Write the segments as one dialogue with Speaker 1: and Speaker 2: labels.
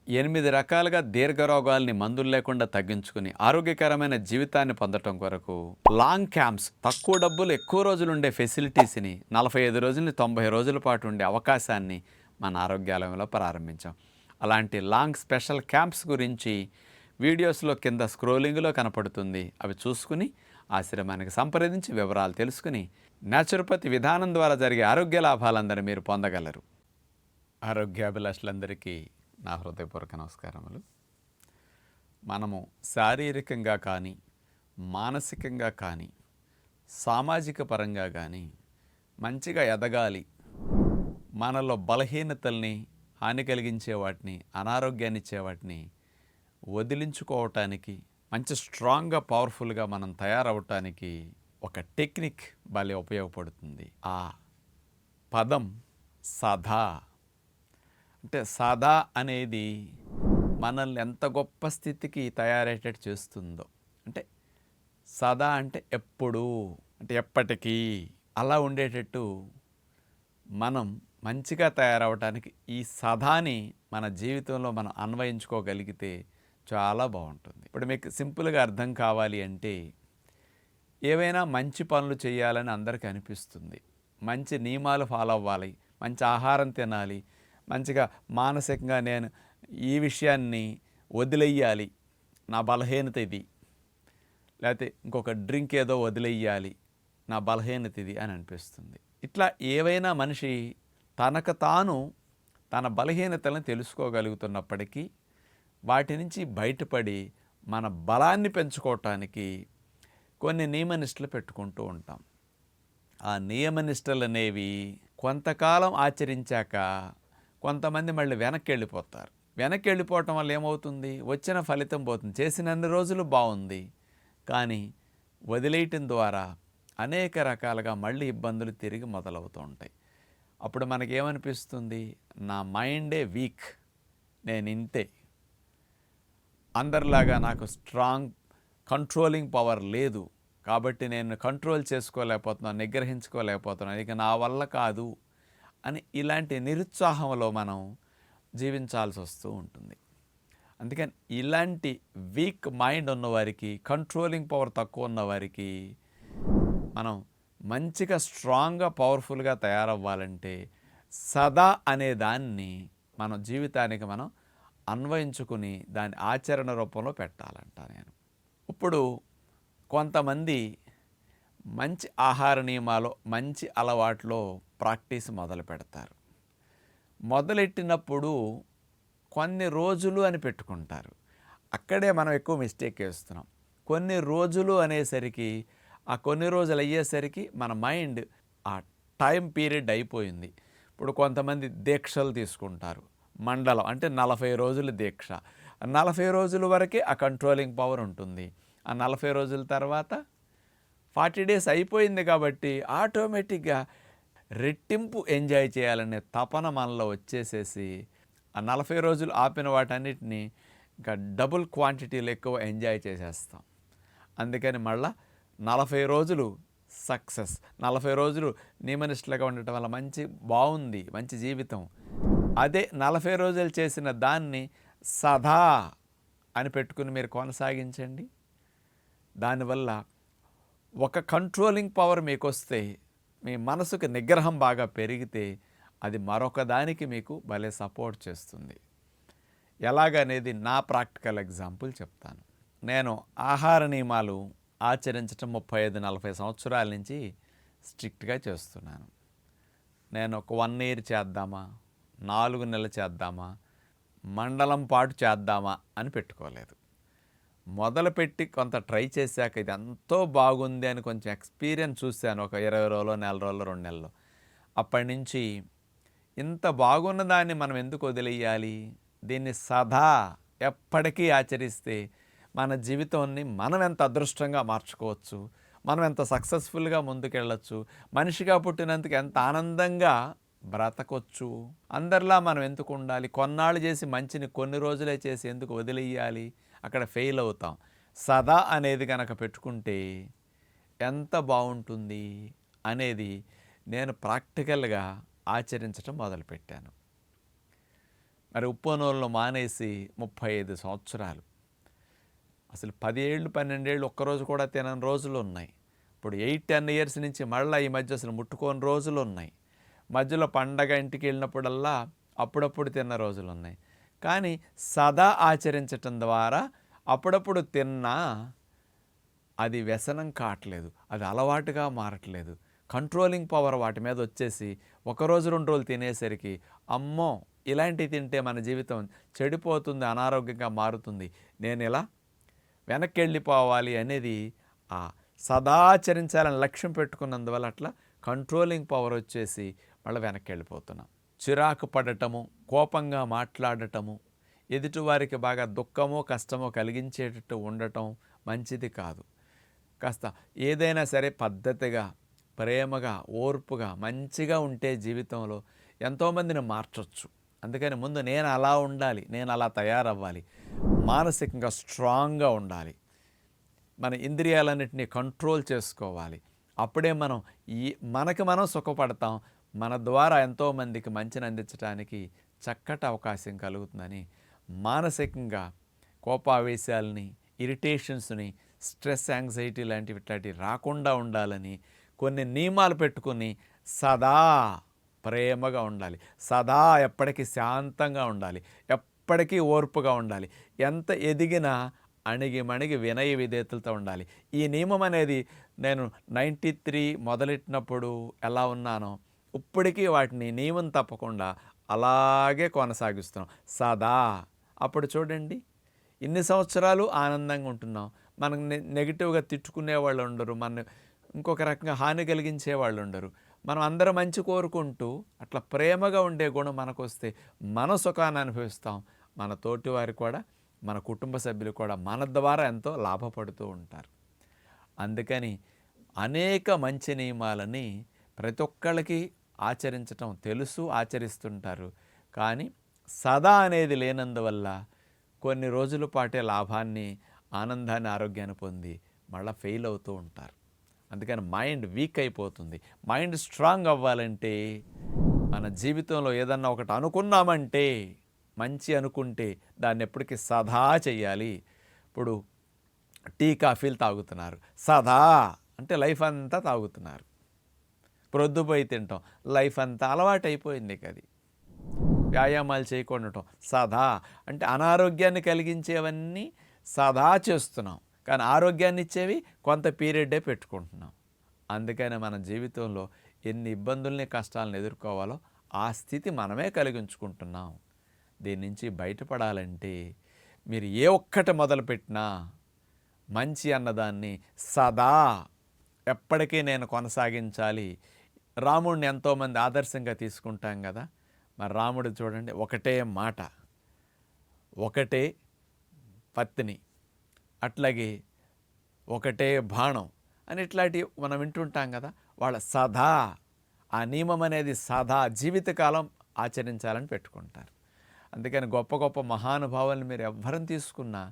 Speaker 1: 8 రకాలుగా దీర్ఘరోగాల్ని మందులు లేకుండా తగ్గించుకుని ఆరోగ్యకరమైన జీవితాన్ని పొందటం కొరకు లాంగ్ క్యాంప్స్, తక్కువ డబ్బులు ఎక్కువ రోజులు ఉండే ఫెసిలిటీస్ని 45 రోజుల నుంచి 90 రోజుల పాటు ఉండే అవకాశాన్ని మన ఆరోగ్యాలయంలో ప్రారంభించాం. అలాంటి లాంగ్ స్పెషల్ క్యాంప్స్ గురించి వీడియోస్లో కింద స్క్రోలింగ్లో కనపడుతుంది. అవి చూసుకుని ఆశ్రమానికి సంప్రదించి వివరాలు తెలుసుకుని న్యాచురోపతి విధానం ద్వారా జరిగే ఆరోగ్య లాభాలందరూ మీరు పొందగలరు. ఆరోగ్యాభిలాషులందరికీ నా హృదయపూర్వక నమస్కారములు. మనము శారీరకంగా కానీ, మానసికంగా కానీ, సామాజిక పరంగా కానీ మంచిగా ఎదగాలి, మనలో బలహీనతల్ని, హాని కలిగించే వాటిని, అనారోగ్యాన్ని ఇచ్చే వాటిని వదిలించుకోవటానికి, మంచి స్ట్రాంగ్గా పవర్ఫుల్గా మనం తయారవటానికి ఒక టెక్నిక్ భలే ఉపయోగపడుతుంది. ఆ పదం సదా. అంటే సదా అనేది మనల్ని ఎంత గొప్ప స్థితికి తయారయ్యేటట్టు చేస్తుందో. అంటే సదా అంటే ఎప్పుడు, అంటే ఎప్పటికీ అలా ఉండేటట్టు మనం మంచిగా తయారవటానికి ఈ సదాని మన జీవితంలో మనం అన్వయించుకోగలిగితే చాలా బాగుంటుంది. ఇప్పుడు మీకు సింపుల్గా అర్థం కావాలి అంటే, ఏవైనా మంచి పనులు చేయాలని అందరికీ అనిపిస్తుంది. మంచి నియమాలు ఫాలో అవ్వాలి, మంచి ఆహారం తినాలి, మంచిగా మానసికంగా నేను ఈ విషయాన్ని వదిలేయాలి, నా బలహీనత ఇది, లేకపోతే ఇంకొక డ్రింక్ ఏదో వదిలేయాలి, నా బలహీనత ఇది అని అనిపిస్తుంది. ఇట్లా ఏవైనా మనిషి తనకు తాను తన బలహీనతలను తెలుసుకోగలుగుతున్నప్పటికీ వాటి నుంచి బయటపడి మన బలాన్ని పెంచుకోవటానికి కొన్ని నియమనిష్టలు పెట్టుకుంటూ ఉంటాం. ఆ నియమనిష్టలు అనేవి కొంతకాలం ఆచరించాక కొంతమంది మళ్ళీ వెనక్కి వెళ్ళిపోతారు. వెనక్కి వెళ్ళిపోవటం వల్ల ఏమవుతుంది? వచ్చిన ఫలితం పోతుంది. చేసినన్ని రోజులు బాగుంది, కానీ వదిలేయటం ద్వారా అనేక రకాలుగా మళ్ళీ ఇబ్బందులు తిరిగి మొదలవుతూ ఉంటాయి. అప్పుడు మనకేమనిపిస్తుంది? నా మైండే వీక్, నేను ఇంతే, అందరిలాగా నాకు స్ట్రాంగ్ కంట్రోలింగ్ పవర్ లేదు, కాబట్టి నేను కంట్రోల్ చేసుకోలేకపోతున్నాను, నిగ్రహించుకోలేకపోతున్నాను, ఇక నా వల్ల కాదు అని ఇలాంటి నిరుత్సాహంలో మనం జీవించాల్సి వస్తూ ఉంటుంది. అందుకని ఇలాంటి వీక్ మైండ్ ఉన్నవారికి, కంట్రోలింగ్ పవర్ తక్కువ ఉన్నవారికి మనం మంచిగా స్ట్రాంగ్గా పవర్ఫుల్గా తయారవ్వాలంటే సదా అనే దాన్ని మన జీవితానికి మనం అన్వయించుకుని దాని ఆచరణ రూపంలో పెట్టాలంట నేను. ఇప్పుడు కొంతమంది మంచి ఆహార నియమాలు, మంచి అలవాట్లో ప్రాక్టీస్ మొదలు పెడతారు. మొదలెట్టినప్పుడు కొన్ని రోజులు అని పెట్టుకుంటారు. అక్కడే మనం ఎక్కువ మిస్టేక్ చేస్తున్నాం. కొన్ని రోజులు అనేసరికి ఆ కొన్ని రోజులు అయ్యేసరికి మన మైండ్ ఆ టైం పీరియడ్ అయిపోయింది. ఇప్పుడు కొంతమంది దీక్షలు తీసుకుంటారు. మండలం అంటే 40 రోజుల దీక్ష. 40 రోజుల వరకే ఆ కంట్రోలింగ్ పవర్ ఉంటుంది. ఆ 40 రోజుల తర్వాత 40 డేస్ అయిపోయింది కాబట్టి ఆటోమేటిక్గా రెట్టింపు ఎంజాయ్ చేయాలనే తపన మనలో వచ్చేసేసి ఆ 40 రోజులు ఆపిన వాటన్నిటిని ఇంకా డబుల్ క్వాంటిటీలో ఎక్కువ ఎంజాయ్ చేసేస్తాం. అందుకని మళ్ళా 40 రోజులు సక్సెస్, 40 రోజులు నియమనిష్టలుగా ఉండటం వల్ల బాగుంది, మంచి జీవితం. అదే 40 రోజులు చేసిన దాన్ని సదా అని పెట్టుకుని మీరు కొనసాగించండి. దానివల్ల ఒక కంట్రోలింగ్ పవర్ మీకు వస్తే, మీ మనసుకు నిగ్రహం బాగా పెరిగితే అది మరొక దానికి మీకు భలే సపోర్ట్ చేస్తుంది. ఎలాగనేది నా ప్రాక్టికల్ ఎగ్జాంపుల్ చెప్తాను. నేను ఆహార నియమాలు ఆచరించడం 35-40 సంవత్సరాల నుంచి స్ట్రిక్ట్గా చేస్తున్నాను. నేను ఒక 1 ఇయర్ చేద్దామా, 4 నెలలు చేద్దామా, మండలం పాటు చేద్దామా అని పెట్టుకోలేదు. మొదలుపెట్టి కొంత ట్రై చేశాక ఇది ఎంతో బాగుంది అని కొంచెం ఎక్స్పీరియన్స్ చూశాను. ఒక 20 రోజులు, నెల రోజులు, 2 నెలలు. అప్పటి నుంచి ఇంత బాగున్న దాన్ని మనం ఎందుకు వదిలేయాలి? దీన్ని సదా ఎప్పటికీ ఆచరిస్తే మన జీవితాన్ని మనం ఎంత అదృష్టంగా మార్చుకోవచ్చు, మనం ఎంత సక్సెస్ఫుల్గా ముందుకెళ్ళచ్చు, మనిషిగా పుట్టినందుకు ఎంత ఆనందంగా బ్రతకొచ్చు. అందరిలా మనం ఎందుకు ఉండాలి? కొన్నాళ్ళు చేసి మంచిని కొన్ని రోజులే చేసి ఎందుకు వదిలేయాలి? అక్కడ ఫెయిల్ అవుతాం. సదా అనేది కనుక పెట్టుకుంటే ఎంత బాగుంటుంది అనేది నేను ప్రాక్టికల్గా ఆచరించడం మొదలుపెట్టాను. మరి ఉప్పు నూనెలు మానేసి 35 సంవత్సరాలు, అసలు 10 ఏళ్ళు 12 ఏళ్ళు ఒక్కరోజు కూడా తినని రోజులు ఉన్నాయి. ఇప్పుడు 8-10 ఇయర్స్ నుంచి మళ్ళీ ఈ మధ్య అసలు ముట్టుకోని రోజులు ఉన్నాయి. మధ్యలో పండగ ఇంటికి వెళ్ళినప్పుడల్లా అప్పుడప్పుడు తిన్న రోజులు ఉన్నాయి. కానీ సదా ఆచరించటం ద్వారా అప్పుడప్పుడు తిన్నా అది వ్యసనం కావట్లేదు, అది అలవాటుగా మారట్లేదు. కంట్రోలింగ్ పవర్ వాటి మీద వచ్చేసి ఒకరోజు 2 రోజులు తినేసరికి అమ్మో ఇలాంటివి తింటే మన జీవితం చెడిపోతుంది, అనారోగ్యంగా మారుతుంది, నేను ఇలా వెనక్కి వెళ్ళిపోవాలి అనేది ఆ సదాచరించాలని లక్ష్యం పెట్టుకున్నందువల్ల అట్లా కంట్రోలింగ్ పవర్ వచ్చేసి మళ్ళీ వెనక్కి వెళ్ళిపోతున్నాం. చిరాకు పడటము, కోపంగా మాట్లాడటము, ఎదుటివారికి బాగా దుఃఖమో కష్టమో కలిగించేటట్టు ఉండటం మంచిది కాదు. కాస్త ఏదైనా సరే పద్ధతిగా, ప్రేమగా, ఓర్పుగా, మంచిగా ఉంటే జీవితంలో ఎంతోమందిని మార్చొచ్చు. అందుకని ముందు నేను అలా ఉండాలి, నేను అలా తయారవ్వాలి, మానసికంగా స్ట్రాంగ్గా ఉండాలి, మన ఇంద్రియాలన్నింటినీ కంట్రోల్ చేసుకోవాలి. అప్పుడే మనకి మనం సుఖపడతాం, మన ద్వారా ఎంతోమందికి మంచిని అందించడానికి చక్కటి అవకాశం కలుగుతుందని మానసికంగా కోపావేశాలని, ఇరిటేషన్స్ని, స్ట్రెస్, యాంగ్జైటీ ఇట్లాంటివి రాకుండా ఉండాలని కొన్ని నియమాలు పెట్టుకుని సదా ప్రేమగా ఉండాలి, సదా ఎప్పటికీ శాంతంగా ఉండాలి, ఎప్పటికీ ఓర్పుగా ఉండాలి, ఎంత ఎదిగినా అణిగి వినయ విధేయతలతో ఉండాలి. ఈ నియమం అనేది నేను 93 మొదలెట్టినప్పుడు ఎలా ఉన్నానో ఇప్పటికీ వాటిని నియమం తప్పకుండా అలాగే కొనసాగిస్తున్నాం సదా. అప్పుడు చూడండి ఇన్ని సంవత్సరాలు ఆనందంగా ఉంటున్నాం, మనం నెగిటివ్గా తిట్టుకునే వాళ్ళు ఉండరు, మన ఇంకొక రకంగా హాని కలిగించే వాళ్ళు ఉండరు. మనం అందరం మంచి కోరుకుంటూ అట్లా ప్రేమగా ఉండే గుణం మనకు వస్తే మన సుఖాన్ని అనుభవిస్తాం, మన తోటివారు కూడా, మన కుటుంబ సభ్యులు కూడా మన ద్వారా ఎంతో లాభపడుతూ ఉంటారు. అందుకని అనేక మంచి నియమాలని ప్రతి ఒక్కళ్ళకి ఆచరించటం తెలుసు, ఆచరిస్తుంటారు. కానీ సదా అనేది లేనందువల్ల కొన్ని రోజుల పాటే లాభాన్ని, ఆనందాన్ని, ఆరోగ్యాన్ని పొంది మళ్ళీ ఫెయిల్ అవుతూ ఉంటారు. అందుకని మైండ్ వీక్ అయిపోతుంది. మైండ్ స్ట్రాంగ్ అవ్వాలంటే మన జీవితంలో ఏదన్నా ఒకటి అనుకున్నామంటే, మంచి అనుకుంటే దాన్ని ఎప్పటికీ సదా చెయ్యాలి. ఇప్పుడు టీ కాఫీలు తాగుతున్నారు, సదా అంటే లైఫ్ అంతా తాగుతున్నారు. ప్రొద్దుపోయి తింటాం, లైఫ్ అంతా అలవాటు అయిపోయింది. అది వ్యాయామాలు చేయకుండా ఉండటం సదా అంటే అనారోగ్యాన్ని కలిగించేవన్నీ సదా చేస్తున్నాం, కానీ ఆరోగ్యాన్ని ఇచ్చేవి కొంత పీరియడే పెట్టుకుంటున్నాం. అందుకని మన జీవితంలో ఎన్ని ఇబ్బందుల్ని, కష్టాలను ఎదుర్కోవాలో ఆ స్థితి మనమే కలిగించుకుంటున్నాం. దీని నుంచి బయటపడాలంటే మీరు ఏ ఒక్కటి మొదలుపెట్టినా మంచి అన్నదాన్ని సదా ఎప్పటికీ నేను కొనసాగించాలి. రాముడిని ఎంతోమంది ఆదర్శంగా తీసుకుంటాం కదా, మరి రాముడు చూడండి ఒకటే మాట, ఒకటే పత్ని, అట్లాగే ఒకటే బాణం అని ఇట్లాంటివి మనం వింటుంటాం కదా. వాళ్ళ సదా ఆ నియమం అనేది సదా జీవితకాలం ఆచరించాలని పెట్టుకుంటారు. అందుకని గొప్ప గొప్ప మహానుభావులను మీరు ఎవ్వరం తీసుకున్నా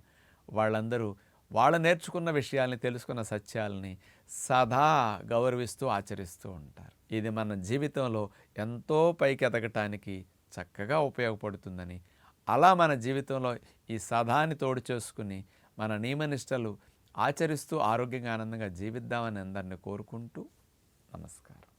Speaker 1: వాళ్ళందరూ వాళ్ళు నేర్చుకున్న విషయాల్ని, తెలుసుకున్న సత్యాలని సదా గౌరవిస్తూ ఆచరిస్తూ ఉంటారు. ఇది మన జీవితంలో ఎంతో పైకి ఎదగటానికి చక్కగా ఉపయోగపడుతుందని, అలా మన జీవితంలో ఈ సదాని తోడు చేసుకుని మన నియమనిష్టలు ఆచరిస్తూ ఆరోగ్యంగా, ఆనందంగా జీవిద్దామని అందరినీ కోరుకుంటూ నమస్కారం.